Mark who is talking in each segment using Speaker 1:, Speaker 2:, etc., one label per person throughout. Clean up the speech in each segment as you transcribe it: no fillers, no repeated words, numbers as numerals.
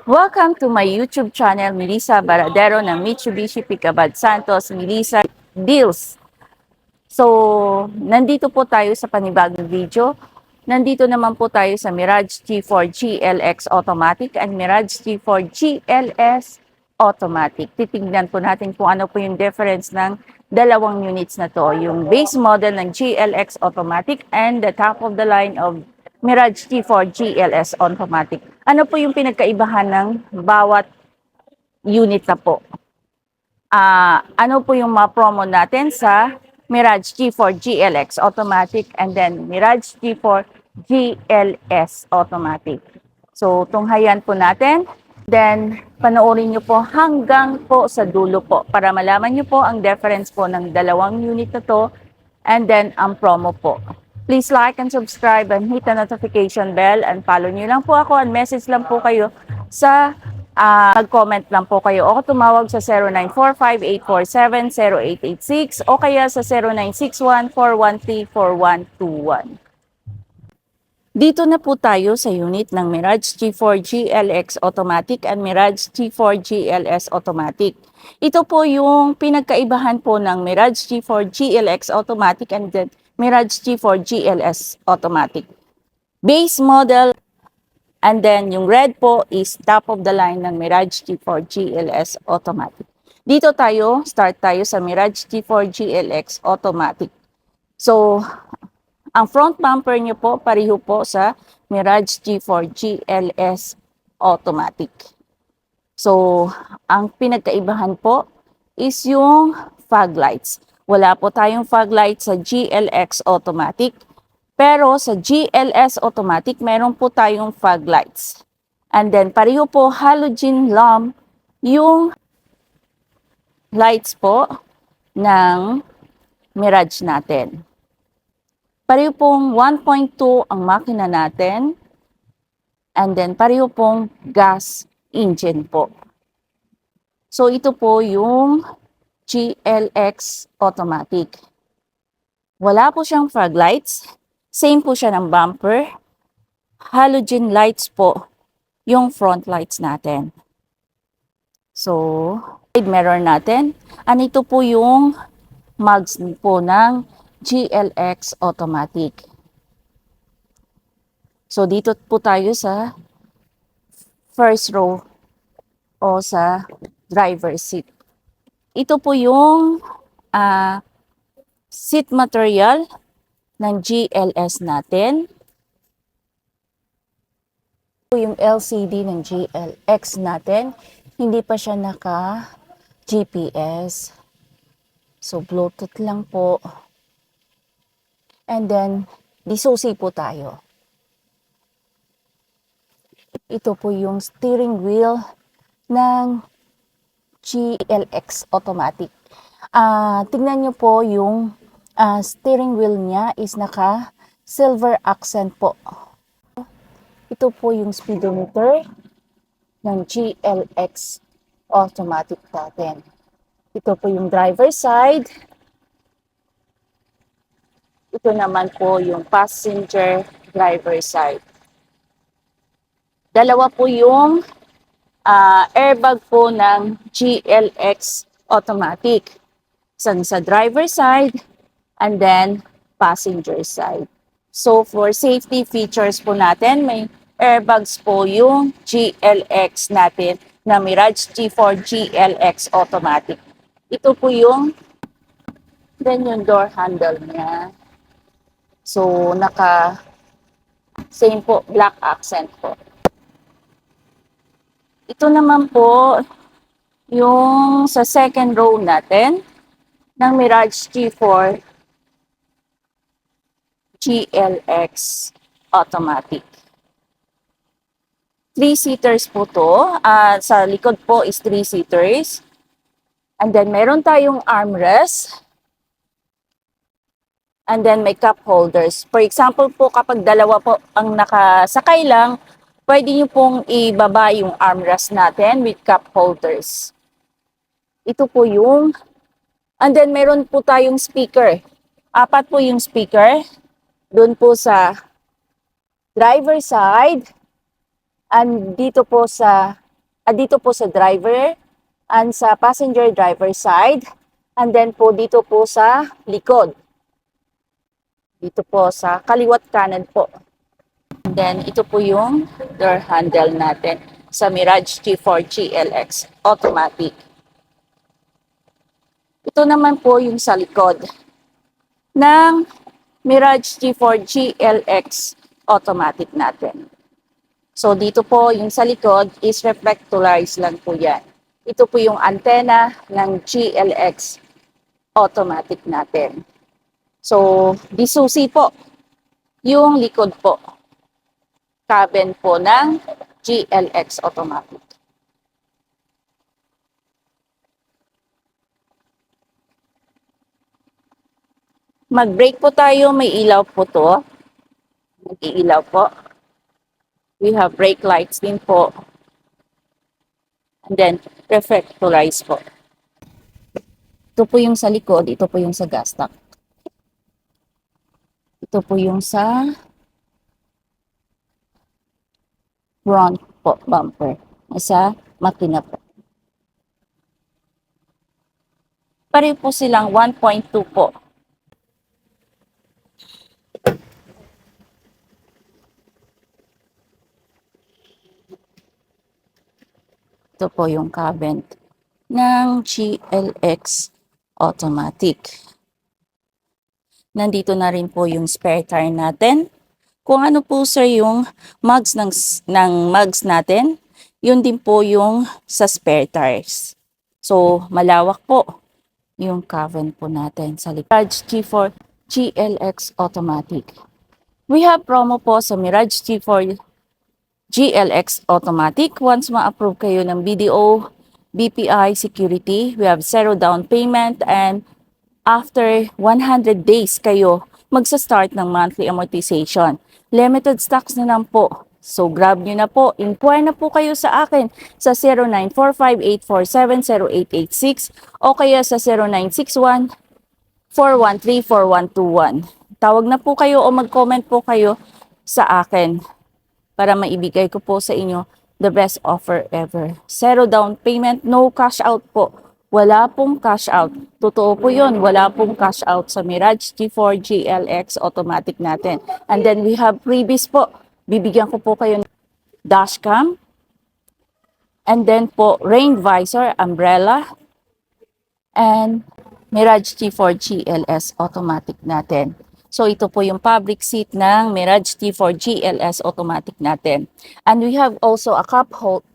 Speaker 1: Welcome to my YouTube channel, Melissa Baradero ng Mitsubishi Picabad Santos, Melissa Deals. So, nandito po tayo sa panibagong video. Nandito naman po tayo sa Mirage G4 GLX Automatic and Mirage G4 GLS Automatic. Titignan po natin kung ano po yung difference ng dalawang units na to. Yung base model ng GLX Automatic and the top of the line of Mirage G4 GLS Automatic. Ano po yung pinagkaibahan ng bawat unit na po? Ano po yung ma-promo natin sa Mirage G4 GLX Automatic and then Mirage G4 GLS Automatic. So, tunghayan po natin. Then, panoorin nyo po hanggang po sa dulo po para malaman nyo po ang difference po ng dalawang unit na to and then ang promo po. Please like and subscribe and hit the notification bell and follow nyo lang po ako and message lang po kayo sa mag-comment lang po kayo o tumawag sa 0945-847-0886 o kaya sa 0961-413-4121. Dito na po tayo sa unit ng Mirage G4 GLX Automatic and Mirage G4 GLS Automatic. Ito po yung pinagkaibahan po ng Mirage G4 GLX Automatic and then Mirage G4 GLS Automatic. Base model and then yung red po is top of the line ng Mirage G4 GLS Automatic. Dito tayo, start tayo sa Mirage G4 GLX Automatic. So, ang front bumper nyo po, pareho po sa Mirage G4 GLS Automatic. So, ang pinagkaibahan po is yung fog lights. Wala po tayong fog lights sa GLX Automatic. Pero sa GLS Automatic, meron po tayong fog lights. And then, pareho po halogen lamp yung lights po ng Mirage natin. Pareho pong 1.2 ang makina natin. And then, pareho pong gas engine po. So, ito po yung GLX Automatic. Wala po siyang fog lights. Same po siya ng bumper. Halogen lights po yung front lights natin. So, side mirror natin. And ito po yung mugs po ng GLX Automatic. So, dito po tayo sa first row o sa driver's seat. Ito po yung seat material ng GLS natin. Ito yung LCD ng GLX natin. Hindi pa siya naka-GPS. So, Bluetooth lang po. And then, disusi po tayo. Ito po yung steering wheel ng GLX Automatic. Tingnan nyo po yung steering wheel niya is naka silver accent po. Ito po yung speedometer ng GLX Automatic natin. Ito po yung driver side. Ito naman po yung passenger driver side. Dalawa po yung airbag po ng GLX Automatic. Isang sa driver side and then passenger side. So for safety features po natin, may airbags po yung GLX natin na Mirage G4 GLX Automatic. Ito po yung door handle niya. So same po, black accent po. Ito naman po yung sa second row natin ng Mirage G4 GLX Automatic. 3-seaters po to. Sa likod po is 3-seaters. And then meron tayong armrest. And then may cup holders. For example po, kapag dalawa po ang nakasakay lang, pwede nyo pong ibaba yung armrest natin with cup holders. Ito po yung, and then meron po tayong speaker. 4 po yung speaker. Doon po sa driver side and dito po sa dito po sa driver and sa passenger driver side. And then po dito po sa likod. Dito po sa kaliwat kanan po. And then ito po yung door handle natin sa Mirage G4 GLX Automatic. Ito naman po yung sa likod ng Mirage G4 GLX Automatic natin. So dito po yung sa likod is reflectorized lang po yan. Ito po yung antenna ng GLX Automatic natin. So disusi po yung likod po. Cabin po ng GLX Automatic. Mag-brake po tayo, may ilaw po to. Mag-iilaw po. We have brake lights din po. And then, reflectorize po. Ito po yung sa likod, ito po yung sa gas tank. Ito po yung sa front po, bumper. Sa makina po. Pareho po silang 1.2 po. Ito po yung cabin ng GLX Automatic. Nandito na rin po yung spare tire natin. Kung ano po sir yung mugs ng mugs natin, yun din po yung sa spare tires. So, malawak po yung cabin po natin sa Mirage G4 GLX Automatic. We have promo po sa Mirage G4 GLX Automatic. Once ma-approve kayo ng BDO, BPI Security, we have zero down payment and after 100 days kayo magsa-start ng monthly amortization. Limited stocks na lang po. So grab nyo na po. Inquire na po kayo sa akin sa 0945-847-0886 o kaya sa 0961-413-4121. Tawag na po kayo o mag-comment po kayo sa akin para maibigay ko po sa inyo the best offer ever. Zero down payment, no cash out po. Wala pong cash out. Totoo po yun, wala pong cash out sa Mirage G4 GLX Automatic natin. And then we have freebies po. Bibigyan ko po kayo ng dashcam. And then po, rain visor, umbrella. And Mirage G4 GLS Automatic natin. So ito po yung fabric seat ng Mirage T4 GLS Automatic natin. And we have also a cup hold,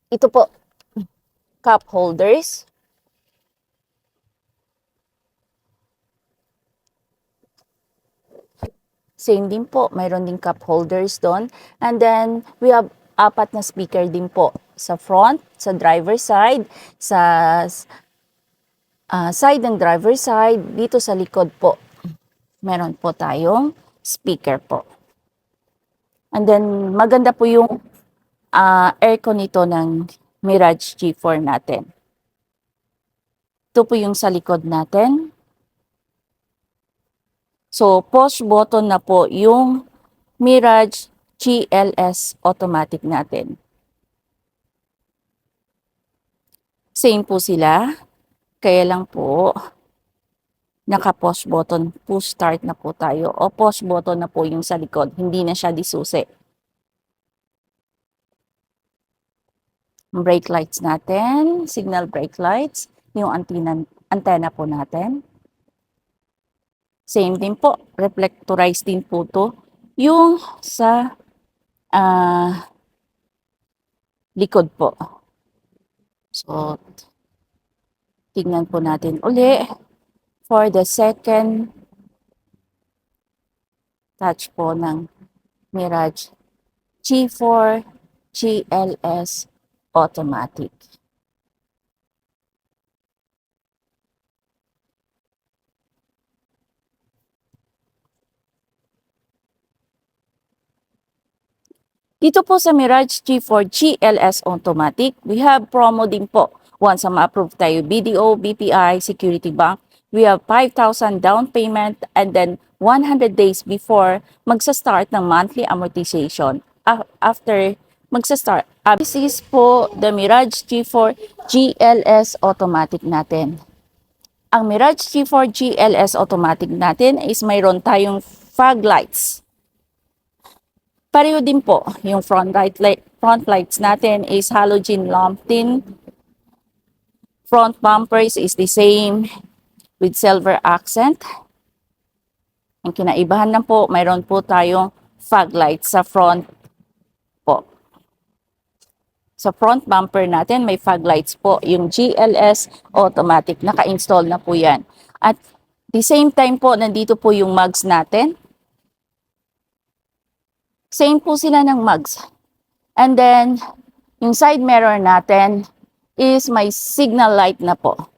Speaker 1: ito po, cup holders. Same din po, mayroon din cup holders doon. And then we have 4 na speaker din po sa front, sa driver side, sa side ng driver side, dito sa likod po. Meron po tayong speaker po. And then, maganda po yung aircon nito ng Mirage G4 natin. Ito po yung sa likod natin. So, push button na po yung Mirage GLS Automatic natin. Same po sila. Kaya lang po, naka-push button, push start na po tayo. O push button na po yung sa likod. Hindi na siya disusi. Brake lights natin, signal brake lights, yung antenna po natin. Same din po, reflectorized din po to. Yung sa likod po. So, tignan po natin uli for the second touch po ng Mirage G4 GLS Automatic. Dito po sa Mirage G4 GLS Automatic, we have promo din po. Once ma-approve tayo BDO, BPI, Security Bank, we have 5,000 down payment and then 100 days before magsa-start ng monthly amortization. After magsa-start. This is po the Mirage G4 GLS automatic natin. Ang Mirage G4 GLS automatic natin is mayroon tayong fog lights. Pareho din po, yung front lights natin is halogen lamp din. Front bumpers is the same with silver accent. Ang kinaibahan lang po, mayroon po tayong fog lights sa front po. Sa front bumper natin, may fog lights po. Yung GLS automatic, naka-install na po yan. At the same time po, nandito po yung mugs natin. Same po sila ng mugs. And then, yung side mirror natin is may signal light na po.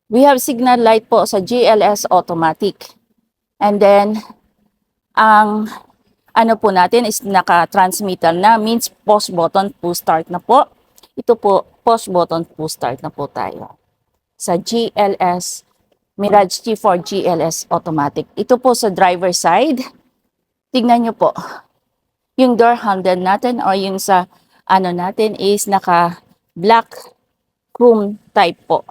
Speaker 1: We have signal light po sa GLS automatic. And then, ang ano po natin is naka-transmitter na, means pause button push start na po. Ito po, pause button push start na po tayo sa GLS, Mirage G4 GLS automatic. Ito po sa driver side. Tignan nyo po, yung door handle natin or yung sa ano natin is naka black chrome type po.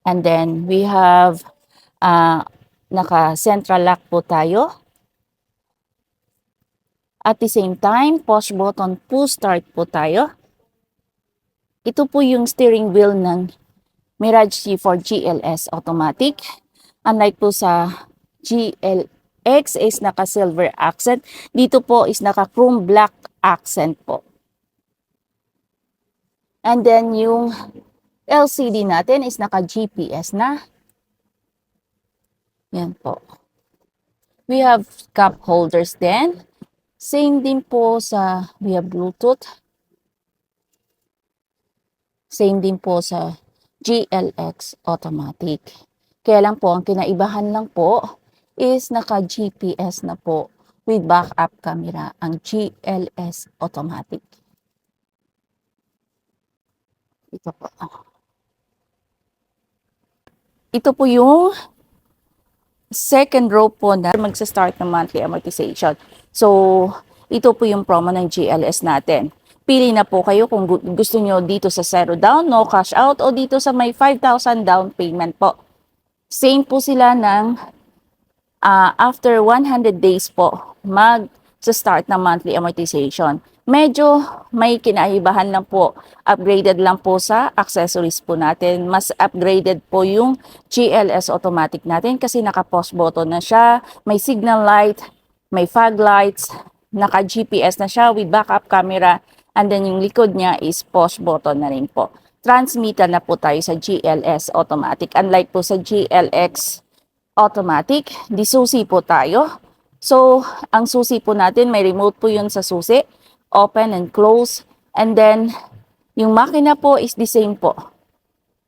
Speaker 1: And then we have naka central lock po tayo. At the same time, push button push start po tayo. Ito po yung steering wheel ng Mirage G4 GLS automatic. Unlike po sa GLX is naka silver accent. Dito po is naka chrome black accent po. And then yung LCD natin is naka GPS na. Yan po. We have cup holders then. Same din po sa, we have Bluetooth. Same din po sa GLX automatic. Kaya lang po, ang kinaibahan lang po is naka-GPS na po with backup camera ang GLS automatic. Ito po. Ito po yung second row po na magsa-start ng monthly amortization. So, ito po yung promo ng GLS natin. Pili na po kayo kung gusto nyo dito sa 0 down, no cash out, o dito sa may 5,000 down payment po. Same po sila ng after 100 days po, mag-start ng monthly amortization. Medyo may kinaibahan lang po. Upgraded lang po sa accessories po natin. Mas upgraded po yung GLS automatic natin kasi naka-pause button na siya. May signal light, may fog lights, naka-GPS na siya with backup camera. And then yung likod niya is pause button na rin po. Transmitter na po tayo sa GLS automatic. Unlike po sa GLX automatic, di susi po tayo. So, ang susi po natin, may remote po yun sa susi. Open and close. And then, yung makina po is the same po.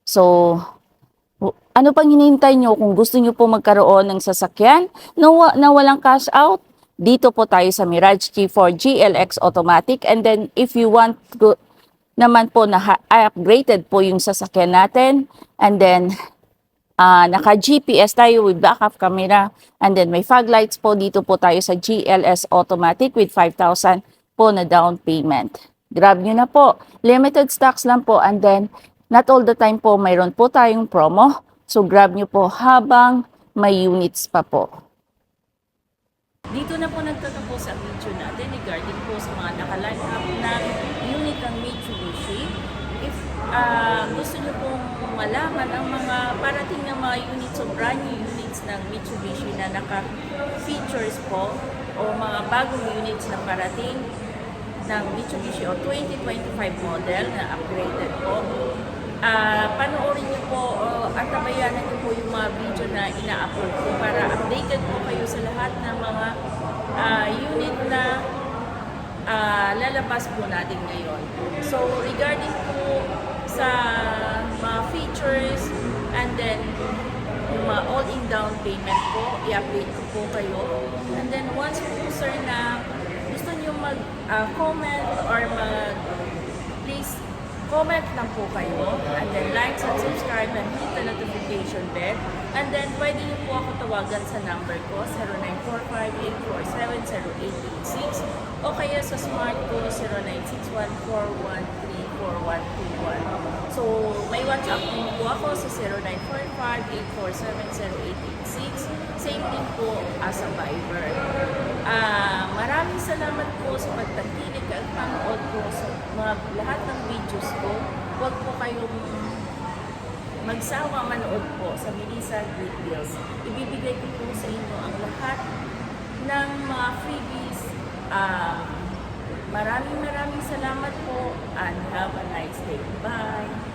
Speaker 1: So, ano pang hinihintay nyo kung gusto nyo po magkaroon ng sasakyan na walang cash out? Dito po tayo sa Mirage G4 GLX automatic. And then, if you want naman po na upgraded po yung sasakyan natin, and then, naka-GPS tayo with backup camera, and then may fog lights po, dito po tayo sa GLS automatic with 5,000 po na down payment. Grab nyo na po. Limited stocks lang po, and then not all the time po mayroon po tayong promo. So grab nyo po habang may units pa po. Dito na po nagtatapos ang video natin regarding po sa mga nakaline up na unit ng Mitsubishi. If gusto nyo pong malaman ang mga parating ng mga units o brand new units ng Mitsubishi na naka-features po o mga bagong units na parating ng Mitsubishi o 2025 model na upgraded po, panoorin niyo po at tabayanan niyo po yung mga video na ina-upload po para updated po kayo sa lahat ng mga unit na lalabas po natin ngayon. So regarding po sa mga features and then yung mga all-in down payment po, i-update ko po kayo. And then once po sir na gusto niyo mag-comment or please comment lang po kayo. And then like and subscribe and hit the notification bell. And then pwede niyo po ako tawagan sa number ko, 0945 0945-847-0886 o kaya sa Smart ko 0961-413-4121. So, may WhatsApp din po ako sa 0945-847-0886. Same din po as a Viber. Maraming salamat po sa pagtangkilik at panood po sa lahat ng videos ko. Huwag po kayong magsawa manood po sa Melissa Great Deals. Ibibigay ko po sa inyo ang lahat ng mga freebies. Maraming salamat po and have a nice day. Bye!